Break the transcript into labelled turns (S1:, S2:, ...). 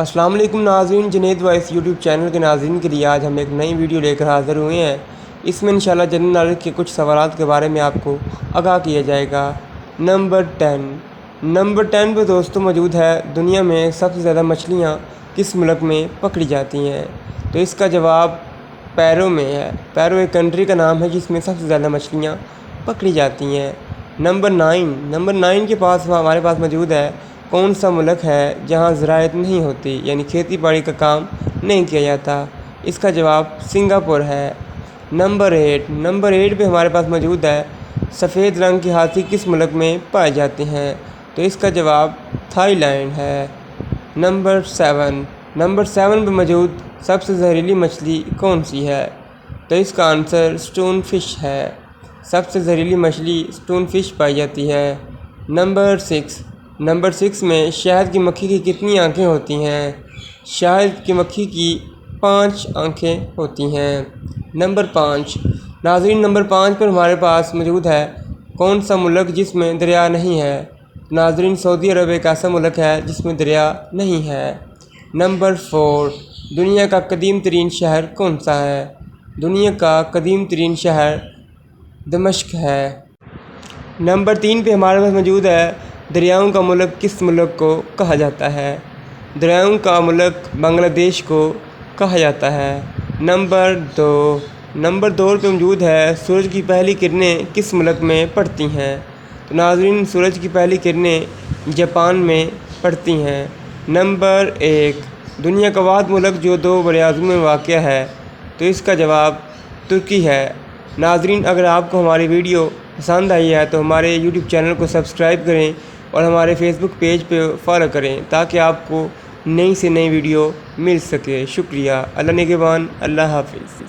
S1: अस्सलाम वालेकुम नाज़रीन, जुनैद वॉइस यूट्यूब चैनल के नाज़रीन के लिए आज हम एक नई वीडियो लेकर हाज़िर हुए हैं। इसमें इंशाल्लाह जनरल नॉलेज के कुछ सवालात के बारे में आपको आगाह किया जाएगा। नंबर 10 पे दोस्तों मौजूद है, दुनिया में सबसे ज़्यादा मछलियाँ किस मुल्क में पकड़ी जाती हैं? तो इसका जवाब पेरू में है। पेरू एक कंट्री का नाम है जिसमें सबसे ज़्यादा मछलियाँ पकड़ी जाती हैं। नंबर 9 के पास हमारे पास मौजूद है, कौन सा मुल्क है जहाँ ज़राअत नहीं होती, यानी खेती बाड़ी का काम नहीं किया जाता? इसका जवाब सिंगापुर है। नंबर 8 पे हमारे पास मौजूद है, सफ़ेद रंग के हाथी किस मुल्क में पाए जाते हैं? तो इसका जवाब थाईलैंड है। नंबर 7 पे मौजूद सबसे जहरीली मछली कौन सी है? तो इसका आंसर स्टोन फिश है। सबसे जहरीली मछली स्टोन फिश पाई जाती है। नंबर 6 में शहद की मक्खी की कितनी आंखें होती हैं? शहद की मक्खी की 5 आंखें होती हैं। नंबर 5 नाज़रीन, नंबर 5 पर हमारे पास मौजूद है, कौन सा मुल्क जिसमें दरिया नहीं है? नाज़रीन, सऊदी अरब एक ऐसा मुल्क है जिसमें दरिया नहीं है। नंबर 4 दुनिया का कदीम तरीन शहर कौन सा है? दुनिया का कदीम तरीन शहर दमिश्क है। नंबर 3 पे हमारे पास मौजूद है, दरियाओं का मुल्क किस मुल्क को कहा जाता है? दरियाओं का मुल्क बांग्लादेश को कहा जाता है। नंबर 2 पे मौजूद है, सूरज की पहली किरणें किस मुल्क में पड़ती हैं? तो नाज़रीन, सूरज की पहली किरणें जापान में पड़ती हैं। नंबर 1 दुनिया का वाहिद मुल्क जो 2 बराअज़मों में वाक़ है, तो इसका जवाब तुर्की है। नाज़रीन, अगर आपको हमारी वीडियो पसंद आई है तो हमारे यूट्यूब चैनल को सब्सक्राइब करें और हमारे फेसबुक पेज पे फॉलो करें ताकि आपको नई से नई वीडियो मिल सके। शुक्रिया। अल्लाह निगहबान। अल्लाह हाफ़िज़।